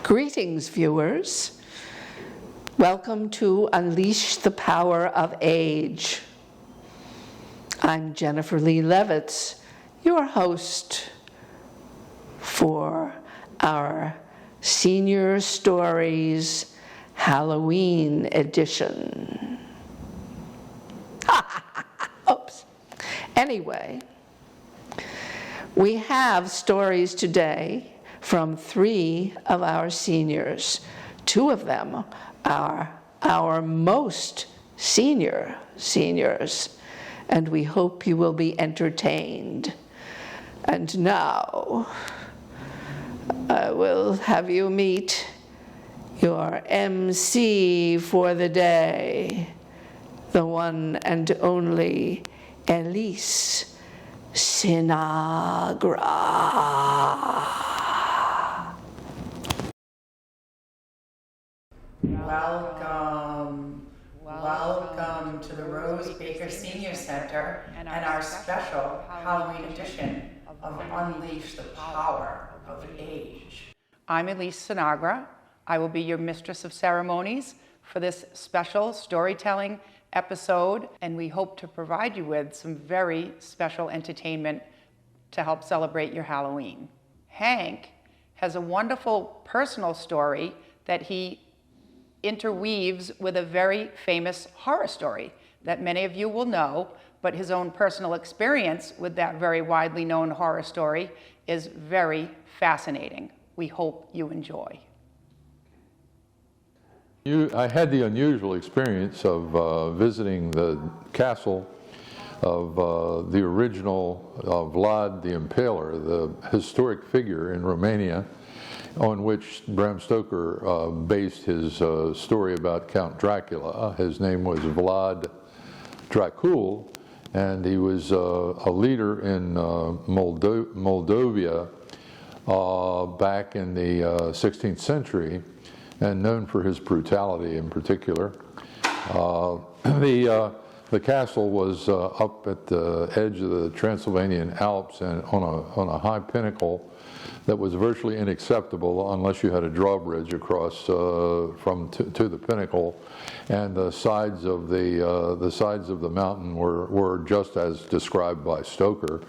Greetings, viewers. Welcome to Unleash the Power of Age. I'm Jennifer Lee Levitz, your host for our Senior Stories Halloween edition. Oops. Anyway, we have stories today from 3 of our seniors. 2 of them are our most seniors, and we hope you will be entertained. And now, I will have you meet your MC for the day, the one and only Elise Sinagra. Welcome to the Rose Baker Senior Center and our special Halloween edition of Unleash the Power of Age. I'm Elise Sinagra. I will be your Mistress of Ceremonies for this special storytelling episode, and we hope to provide you with some very special entertainment to help celebrate your Halloween. Hank has a wonderful personal story that he interweaves with a very famous horror story that many of you will know, but his own personal experience with that very widely known horror story is very fascinating. We hope you enjoy. I had the unusual experience of visiting the castle of the original Vlad the Impaler, the historic figure in Romania, on which Bram Stoker based his story about Count Dracula. His name was Vlad Dracul, and he was a leader in Moldavia back in the 16th century, and known for his brutality in particular. The castle was up at the edge of the Transylvanian Alps and on a high pinnacle that was virtually unacceptable unless you had a drawbridge across to the pinnacle, and the sides of the mountain were just as described by Stoker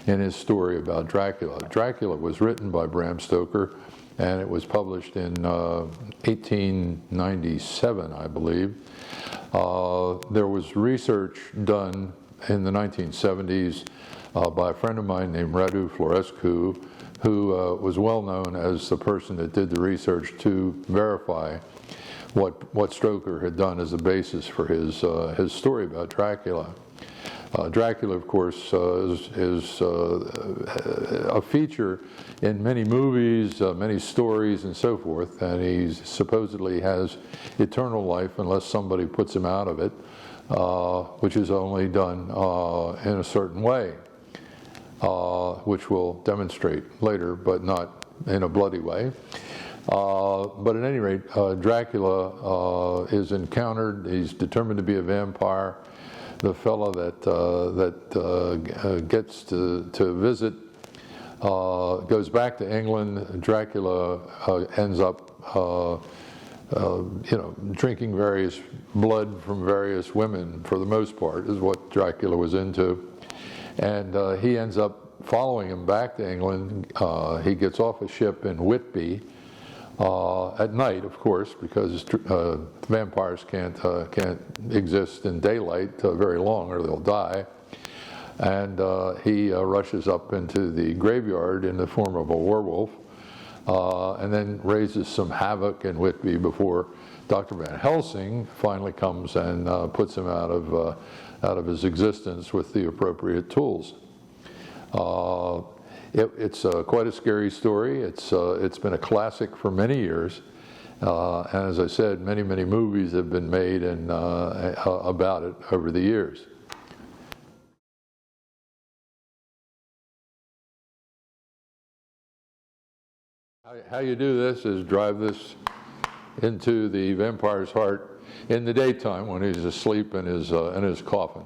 in his story about Dracula. Dracula was written by Bram Stoker, and it was published in 1897, I believe. There was research done in the 1970s by a friend of mine named Radu Florescu, who was well known as the person that did the research to verify what Stoker had done as a basis for his story about Dracula. Dracula, of course, is a feature in many movies, many stories, and so forth, and he supposedly has eternal life unless somebody puts him out of it, which is only done in a certain way, which we'll demonstrate later, but not in a bloody way. But at any rate, Dracula is encountered. He's determined to be a vampire. The fellow that gets to visit goes back to England. Dracula ends up, drinking various blood from various women, for the most part, is what Dracula was into. And he ends up following him back to England. He gets off a ship in Whitby at night, of course, because vampires can't exist in daylight very long, or they'll die. And he rushes up into the graveyard in the form of a werewolf, and then raises some havoc in Whitby before Dr. Van Helsing finally comes and puts him out of his existence with the appropriate tools. It's quite a scary story. It's been a classic for many years, and as I said, many movies have been made about it over the years. How you do this is drive this into the vampire's heart in the daytime when he's asleep in his coffin,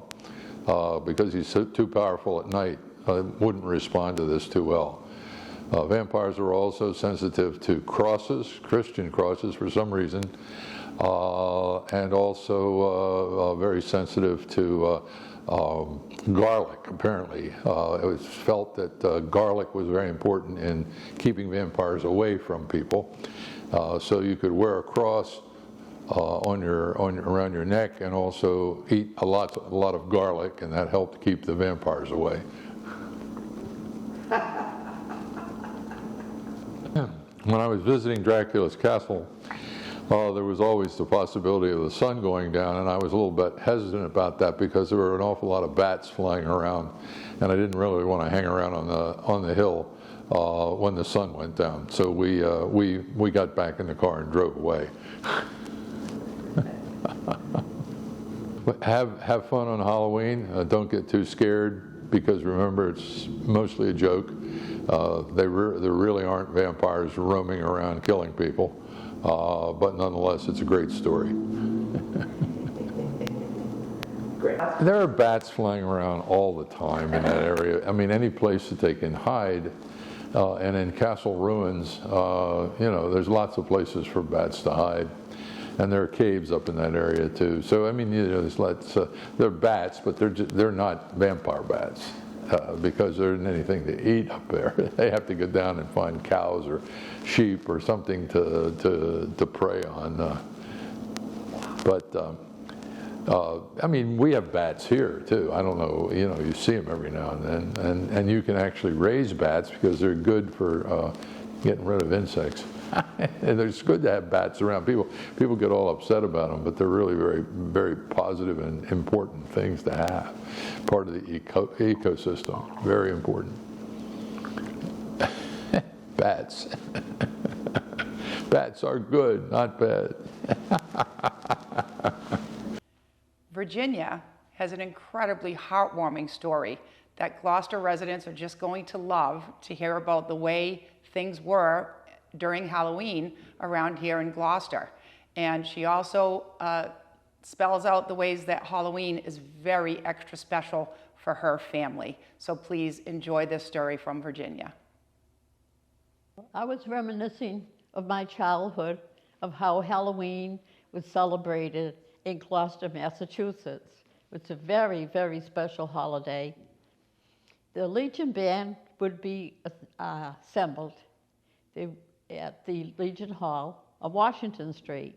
because he's too powerful at night. Wouldn't respond to this too well. Vampires are also sensitive to crosses, Christian crosses for some reason, and also very sensitive to garlic, apparently. It was felt that garlic was very important in keeping vampires away from people. So you could wear a cross around your neck and also eat a lot of garlic, and that helped keep the vampires away. When I was visiting Dracula's castle, there was always the possibility of the sun going down, and I was a little bit hesitant about that because there were an awful lot of bats flying around, and I didn't really want to hang around on the hill when the sun went down. So we got back in the car and drove away. Have fun on Halloween. Don't get too scared, because remember, it's mostly a joke. There really aren't vampires roaming around killing people, but nonetheless, it's a great story. There are bats flying around all the time in that area. I mean, any place that they can hide, and in castle ruins, there's lots of places for bats to hide. And there are caves up in that area too. So I mean, there's lots. They're bats, but they're not vampire bats, because there isn't anything to eat up there. They have to go down and find cows or sheep or something to prey on. I mean, we have bats here too. I don't know, you see them every now and then, and you can actually raise bats because they're good for getting rid of insects. And it's good to have bats around. People get all upset about them, but they're really very, very positive and important things to have. Part of the ecosystem. Very important. Bats. Bats are good, not bad. Virginia has an incredibly heartwarming story that Gloucester residents are just going to love to hear about the way things were during Halloween around here in Gloucester. And she also spells out the ways that Halloween is very extra special for her family. So please enjoy this story from Virginia. I was reminiscing of my childhood, of how Halloween was celebrated in Gloucester, Massachusetts. It's a very, very special holiday. The Legion Band would be assembled at the Legion Hall on Washington Street.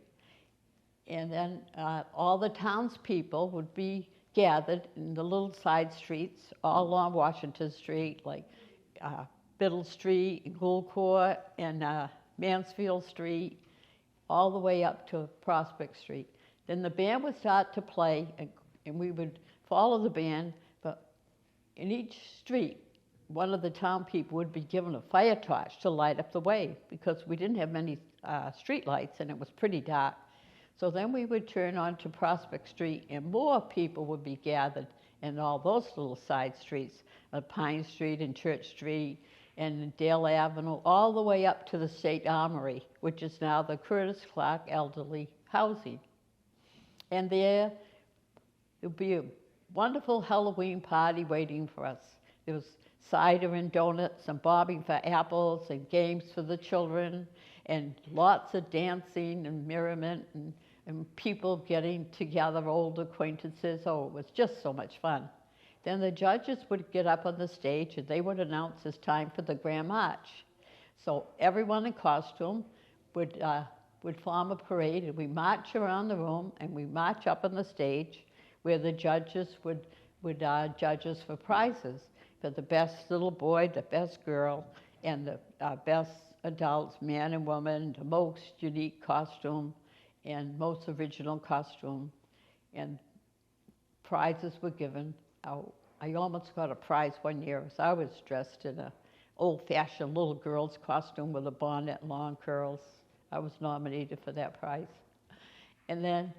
And then all the townspeople would be gathered in the little side streets all along Washington Street, like Biddle Street, Gould Court, and Mansfield Street, all the way up to Prospect Street. Then the band would start to play, and we would follow the band, but in each street, one of the town people would be given a fire torch to light up the way, because we didn't have many street lights and it was pretty dark. So then we would turn on to Prospect Street, and more people would be gathered in all those little side streets, Pine Street and Church Street and Dale Avenue, all the way up to the State Armory, which is now the Curtis Clark Elderly Housing. And there would be a wonderful Halloween party waiting for us. There was cider and donuts and bobbing for apples and games for the children and lots of dancing and merriment and people getting together, old acquaintances. Oh, it was just so much fun. Then the judges would get up on the stage and they would announce it's time for the Grand March. So everyone in costume would form a parade, and we march around the room and we march up on the stage where the judges would judge us for prizes. For the best little boy, the best girl, and the best adults, man and woman, the most unique costume, and most original costume. And prizes were given out. I almost got a prize one year because I was dressed in an old-fashioned little girl's costume with a bonnet and long curls. I was nominated for that prize. And then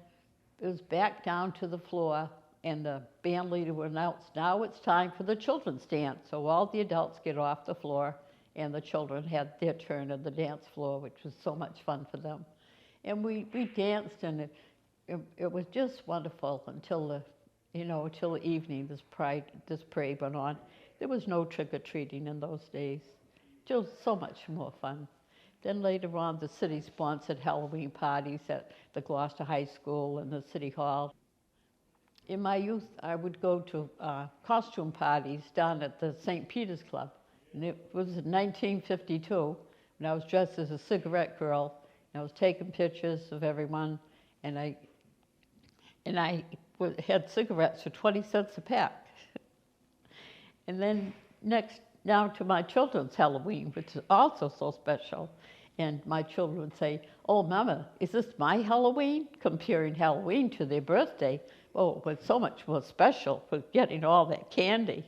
it was back down to the floor, and the band leader would announce, now it's time for the children's dance. So all the adults get off the floor, and the children had their turn on the dance floor, which was so much fun for them. And we danced, and it was just wonderful until the evening. This parade went on. There was no trick-or-treating in those days. just so much more fun. Then later on, the city sponsored Halloween parties at the Gloucester High School and the City Hall. In my youth, I would go to costume parties down at the St. Peter's Club. And it was in 1952, when I was dressed as a cigarette girl, and I was taking pictures of everyone, and I had cigarettes for 20 cents a pack. And then next, now to my children's Halloween, which is also so special. And my children would say, "Oh, Mama, is this my Halloween?" Comparing Halloween to their birthday. Oh, it was so much more special for getting all that candy.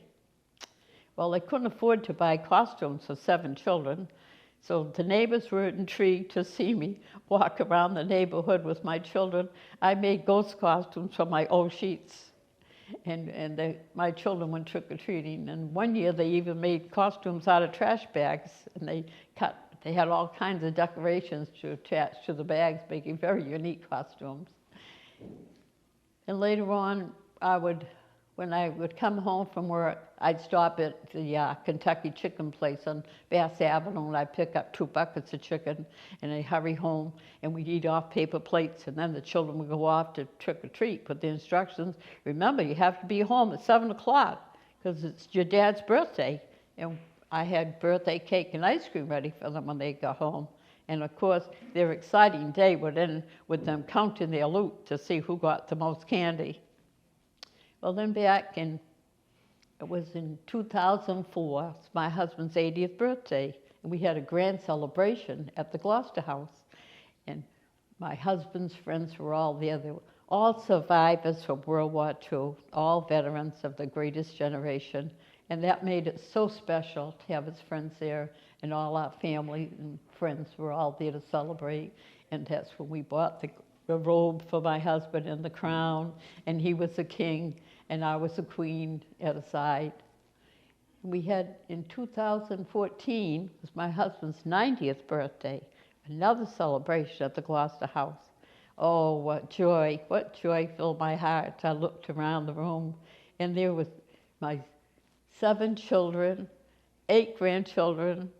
Well, they couldn't afford to buy costumes for 7 children, so the neighbors were intrigued to see me walk around the neighborhood with my children. I made ghost costumes from my old sheets, and my children went trick-or-treating. And one year they even made costumes out of trash bags, and they had all kinds of decorations to attach to the bags, making very unique costumes. And later on, when I would come home from work, I'd stop at the Kentucky Chicken Place on Bass Avenue, and I'd pick up 2 buckets of chicken, and I'd hurry home, and we'd eat off paper plates, and then the children would go off to trick-or-treat with the instructions, "Remember, you have to be home at 7 o'clock, because it's your dad's birthday." And I had birthday cake and ice cream ready for them when they got home. And of course, their exciting day would end with them counting their loot to see who got the most candy. Well, then it was in 2004, it's my husband's 80th birthday, and we had a grand celebration at the Gloucester House. And my husband's friends were all there. They were all survivors from World War II, all veterans of the greatest generation. And that made it so special to have his friends there, and all our family and friends were all there to celebrate. And that's when we bought the robe for my husband and the crown, and he was a king, and I was a queen at a side. We had, in 2014, was my husband's 90th birthday, another celebration at the Gloucester House. Oh, what joy filled my heart. I looked around the room, and there was my 7 children, 8 grandchildren,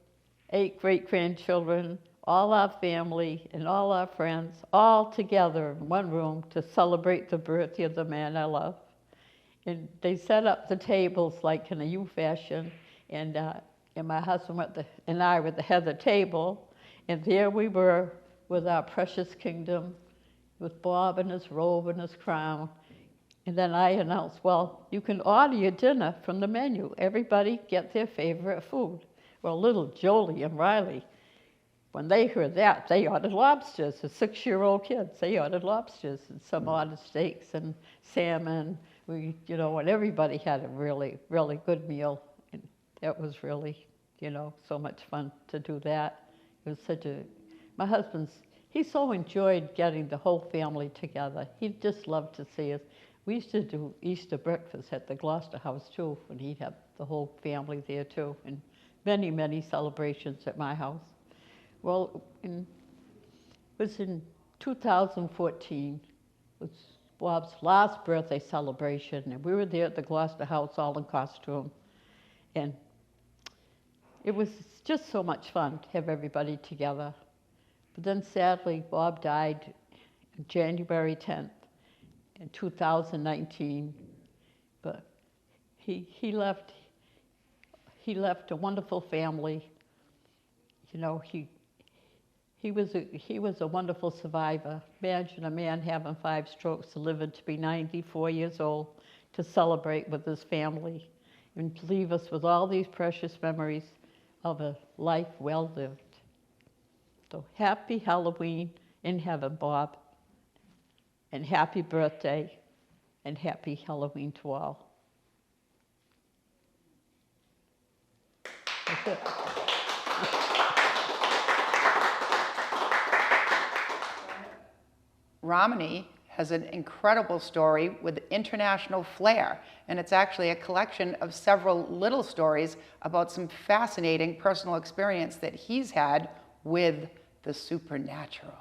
8 great-grandchildren, all our family and all our friends, all together in one room to celebrate the birthday of the man I love. And they set up the tables like in a U fashion, and my husband and I were at the head of the table, and there we were with our precious kingdom, with Bob in his robe and his crown. And then I announced, "Well, you can order your dinner from the menu. Everybody get their favorite food." Well, little Jolie and Riley, when they heard that, they ordered lobsters. The 6-year-old kids, they ordered lobsters, and some ordered steaks and salmon. And everybody had a really, really good meal. And it was really, so much fun to do that. It was my husband's, he so enjoyed getting the whole family together. He just loved to see us. We used to do Easter breakfast at the Gloucester House too, when he'd have the whole family there too, and many, many celebrations at my house. Well, it was in 2014, it was Bob's last birthday celebration, and we were there at the Gloucester House all in costume. And it was just so much fun to have everybody together. But then sadly, Bob died on January 10th in 2019. But he left a wonderful family. He was a wonderful survivor. Imagine a man having 5 strokes and living to be 94 years old to celebrate with his family and to leave us with all these precious memories of a life well lived. So happy Halloween in heaven, Bob, and happy birthday, and happy Halloween to all. That's it. Romney has an incredible story with international flair, and it's actually a collection of several little stories about some fascinating personal experience that he's had with the supernatural.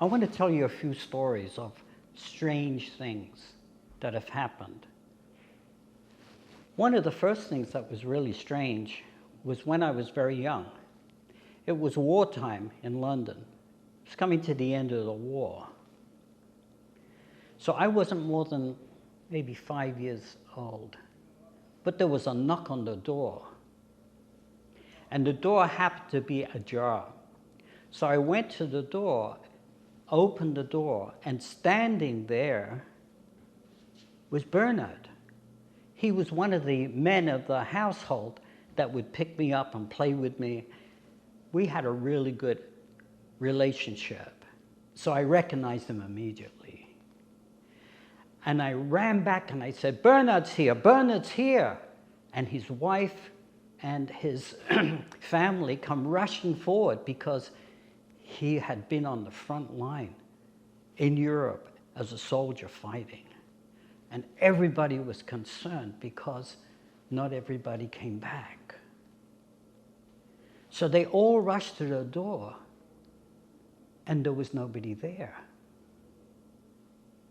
I want to tell you a few stories of strange things that have happened. One of the first things that was really strange was when I was very young. It was wartime in London. It was coming to the end of the war. So I wasn't more than maybe 5 years old. But there was a knock on the door. And the door happened to be ajar. So I went to the door, opened the door, and standing there was Bernard. He was one of the men of the household that would pick me up and play with me. We had a really good relationship. So I recognized him immediately. And I ran back and I said, "Bernard's here, Bernard's here." And his wife and his family come rushing forward because he had been on the front line in Europe as a soldier fighting. And everybody was concerned because not everybody came back. So they all rushed to the door, and there was nobody there.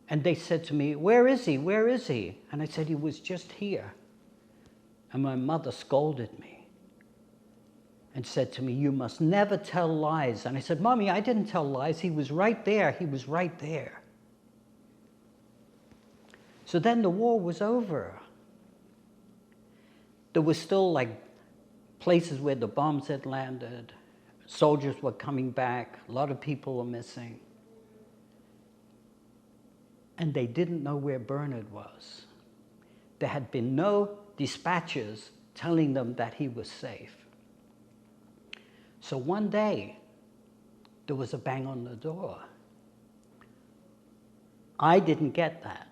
And they said to me, "Where is he? Where is he?" And I said, "He was just here." And my mother scolded me and said to me, "You must never tell lies." And I said, "Mommy, I didn't tell lies. He was right there. He was right there." So then the war was over. There was still like places where the bombs had landed. Soldiers were coming back. A lot of people were missing. And they didn't know where Bernard was. There had been no dispatches telling them that he was safe. So one day, there was a bang on the door. I didn't get that,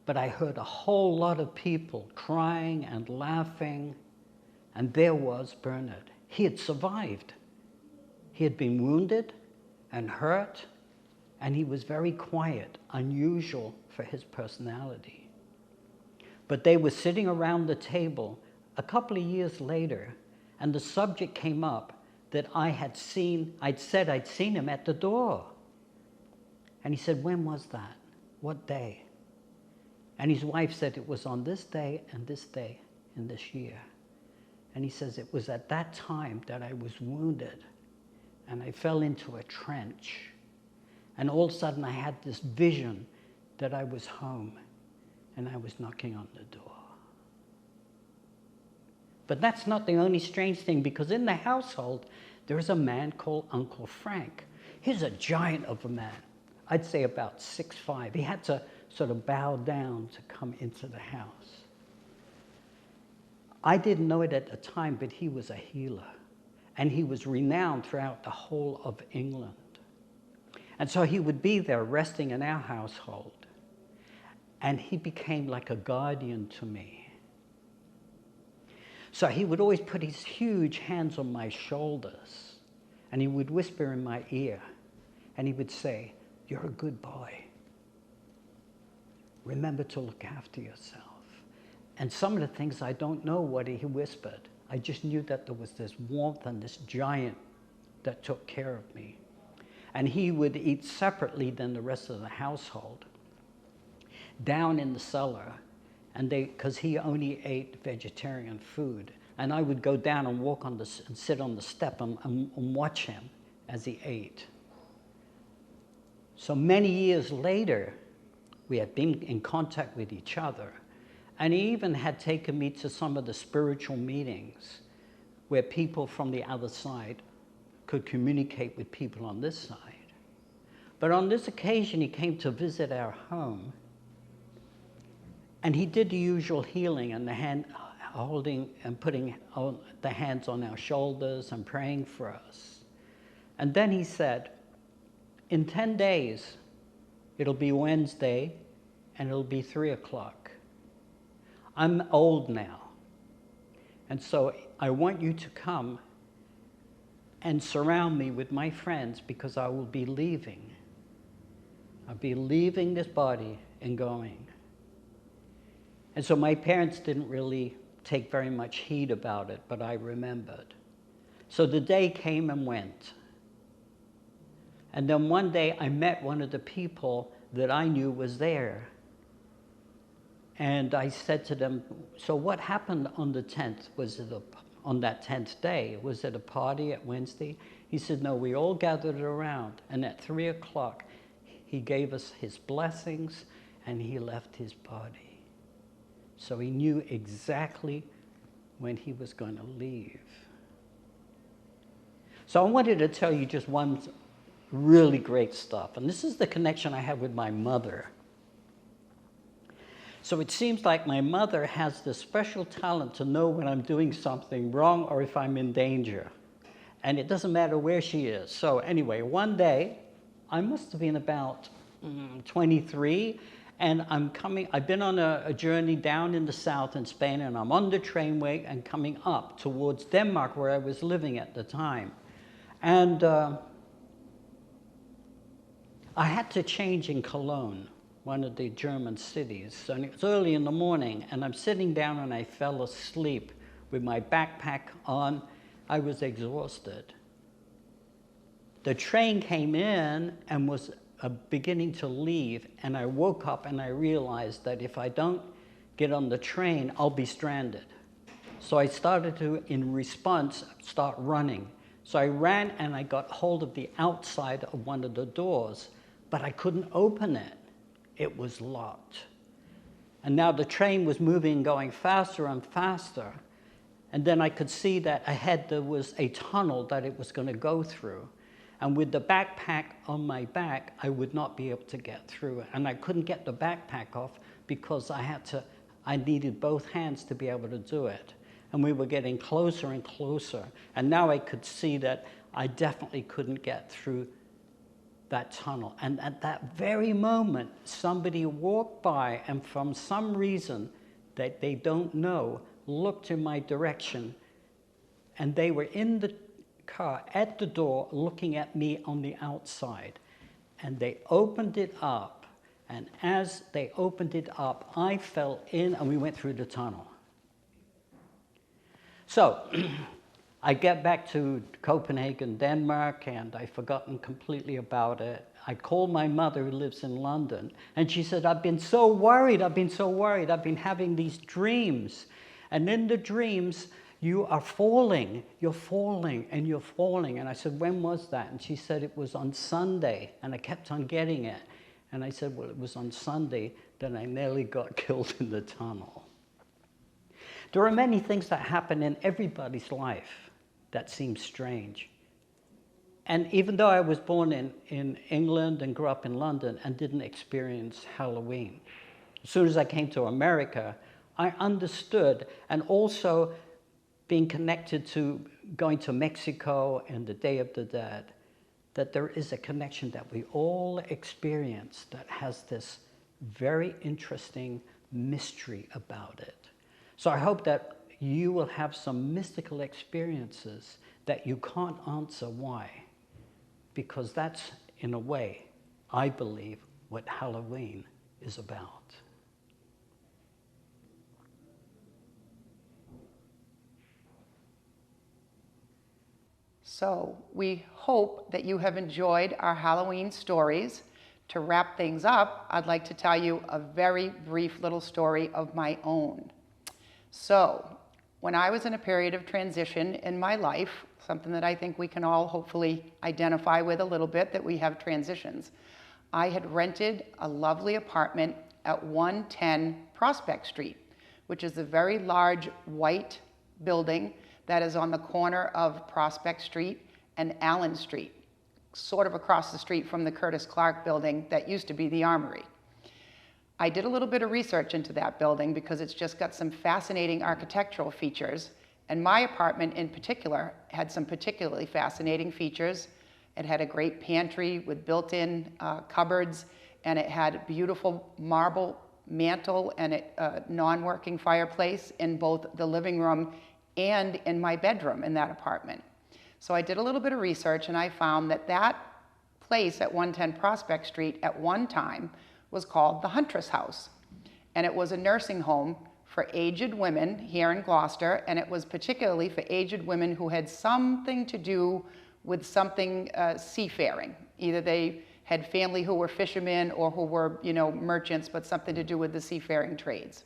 but I heard a whole lot of people crying and laughing, and there was Bernard. He had survived. He had been wounded and hurt, and he was very quiet, unusual for his personality. But they were sitting around the table a couple of years later, and the subject came up that I'd said I'd seen him at the door. And he said, "When was that? What day?" And his wife said, "It was on this day and this day in this year." And he says, "It was at that time that I was wounded, and I fell into a trench. And all of a sudden I had this vision that I was home, and I was knocking on the door." But that's not the only strange thing, because in the household, there's a man called Uncle Frank. He's a giant of a man. I'd say about 6'5". He had to sort of bow down to come into the house. I didn't know it at the time, but he was a healer, and he was renowned throughout the whole of England. And so he would be there resting in our household, and he became like a guardian to me. So he would always put his huge hands on my shoulders, and he would whisper in my ear, and he would say, "You're a good boy. Remember to look after yourself." And some of the things I don't know what he whispered. I just knew that there was this warmth and this giant that took care of me. And he would eat separately than the rest of the household, down in the cellar, and because he only ate vegetarian food. And I would go down and walk on and sit on the step and watch him as he ate. So many years later, we had been in contact with each other, and he even had taken me to some of the spiritual meetings where people from the other side could communicate with people on this side. But on this occasion, he came to visit our home, and he did the usual healing and the hand holding and putting the hands on our shoulders and praying for us. And then he said, "In 10 days, it'll be Wednesday, and it'll be 3 o'clock. I'm old now, and so I want you to come and surround me with my friends, because I will be leaving. I'll be leaving this body and going." And so my parents didn't really take very much heed about it, but I remembered. So the day came and went. And then one day I met one of the people that I knew was there. And I said to them, so what happened on the 10th? On that 10th day? Was it a party at Wednesday? He said, no, we all gathered around. And at 3 o'clock, he gave us his blessings and he left his body. So he knew exactly when he was going to leave. So I wanted to tell you just one really great stuff. And this is the connection I have with my mother. So it seems like my mother has this special talent to know when I'm doing something wrong or if I'm in danger. And it doesn't matter where she is. So anyway, one day, I must have been about 23, and I've been on a journey down in the south in Spain, and I'm on the trainway and coming up towards Denmark, where I was living at the time. And I had to change in Cologne, one of the German cities. And it was early in the morning, and I'm sitting down and I fell asleep with my backpack on. I was exhausted. The train came in and was beginning to leave, and I woke up and I realized that if I don't get on the train, I'll be stranded. So I started to, in response, start running. So I ran and I got hold of the outside of one of the doors, but I couldn't open it. It was locked. And now the train was moving, going faster and faster. And then I could see that ahead there was a tunnel that it was going to go through. And with the backpack on my back, I would not be able to get through it. And I couldn't get the backpack off because I needed both hands to be able to do it. And we were getting closer and closer. And now I could see that I definitely couldn't get through that tunnel. And at that very moment, somebody walked by and from some reason that they don't know, looked in my direction, and they were in the car at the door looking at me on the outside. And they opened it up, and as they opened it up, I fell in and we went through the tunnel. So I get back to Copenhagen, Denmark, and I've forgotten completely about it. I called my mother, who lives in London, and she said, I've been so worried. I've been having these dreams. And in the dreams, you are falling, you're falling, and you're falling. And I said, when was that? And she said, it was on Sunday. And I kept on getting it. And I said, well, it was on Sunday that I nearly got killed in the tunnel. There are many things that happen in everybody's life that seem strange. And even though I was born in England and grew up in London and didn't experience Halloween, as soon as I came to America, I understood, and also being connected to going to Mexico and the Day of the Dead, that there is a connection that we all experience that has this very interesting mystery about it. So I hope that you will have some mystical experiences that you can't answer why, because that's, in a way, I believe, what Halloween is about. So we hope that you have enjoyed our Halloween stories. To wrap things up, I'd like to tell you a very brief little story of my own. So when I was in a period of transition in my life, something that I think we can all hopefully identify with a little bit, that we have transitions, I had rented a lovely apartment at 110 Prospect Street, which is a very large white building that is on the corner of Prospect Street and Allen Street, sort of across the street from the Curtis Clark building that used to be the Armory. I did a little bit of research into that building because it's just got some fascinating architectural features, and my apartment in particular had some particularly fascinating features. It had a great pantry with built-in cupboards, and it had beautiful marble mantle and a non-working fireplace in both the living room and in my bedroom in that apartment. So I did a little bit of research, and I found that that place at 110 Prospect Street at one time was called the Huntress House. And it was a nursing home for aged women here in Gloucester, and it was particularly for aged women who had something to do with something seafaring. Either they had family who were fishermen or who were, merchants, but something to do with the seafaring trades.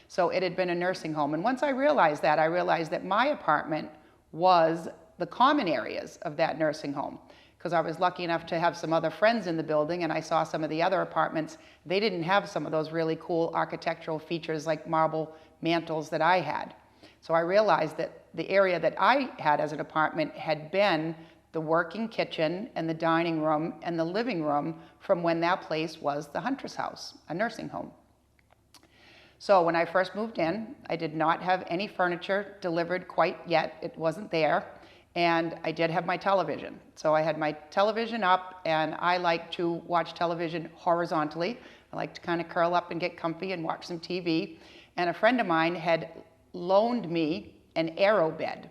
So it had been a nursing home. And once I realized that my apartment was the common areas of that nursing home, because I was lucky enough to have some other friends in the building, and I saw some of the other apartments. They didn't have some of those really cool architectural features like marble mantles that I had. So I realized that the area that I had as an apartment had been the working kitchen and the dining room and the living room from when that place was the Huntress House, a nursing home. So when I first moved in, I did not have any furniture delivered quite yet. It wasn't there. And I did have my television. So I had my television up, and I like to watch television horizontally. I like to kind of curl up and get comfy and watch some TV. And a friend of mine had loaned me an aero bed,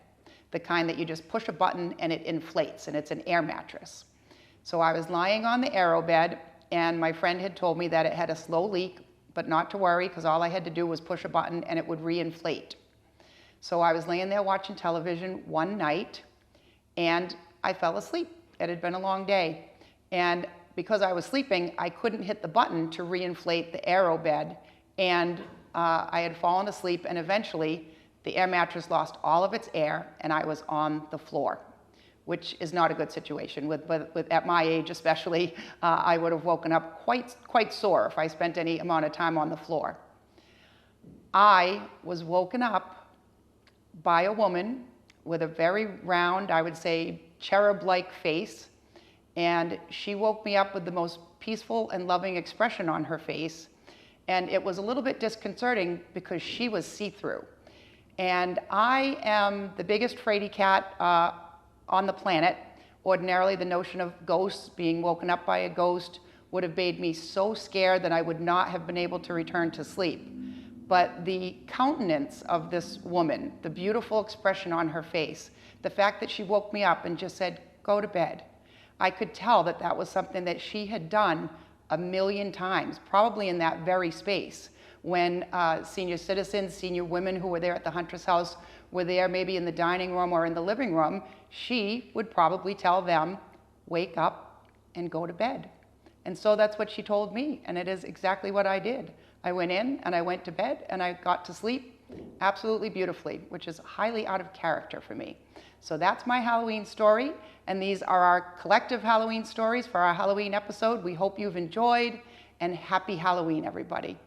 the kind that you just push a button and it inflates, and it's an air mattress. So I was lying on the aero bed, and my friend had told me that it had a slow leak, but not to worry, because all I had to do was push a button and it would reinflate. So I was laying there watching television one night, and I fell asleep. It had been a long day. And because I was sleeping, I couldn't hit the button to reinflate the aero bed. And I had fallen asleep, and eventually the air mattress lost all of its air, and I was on the floor, which is not a good situation. At my age especially, I would have woken up quite sore if I spent any amount of time on the floor. I was woken up by a woman with a very round, I would say, cherub-like face, and she woke me up with the most peaceful and loving expression on her face, and it was a little bit disconcerting because she was see-through. And I am the biggest fraidy cat on the planet. Ordinarily, the notion of ghosts, being woken up by a ghost, would have made me so scared that I would not have been able to return to sleep. But the countenance of this woman, the beautiful expression on her face, the fact that she woke me up and just said, "Go to bed," I could tell that that was something that she had done a million times, probably in that very space. When senior citizens, senior women who were there at the Huntress House were there maybe in the dining room or in the living room, she would probably tell them, "Wake up and go to bed." And so that's what she told me, and it is exactly what I did. I went in and I went to bed and I got to sleep absolutely beautifully, which is highly out of character for me. So that's my Halloween story, and these are our collective Halloween stories for our Halloween episode. We hope you've enjoyed, and happy Halloween, everybody.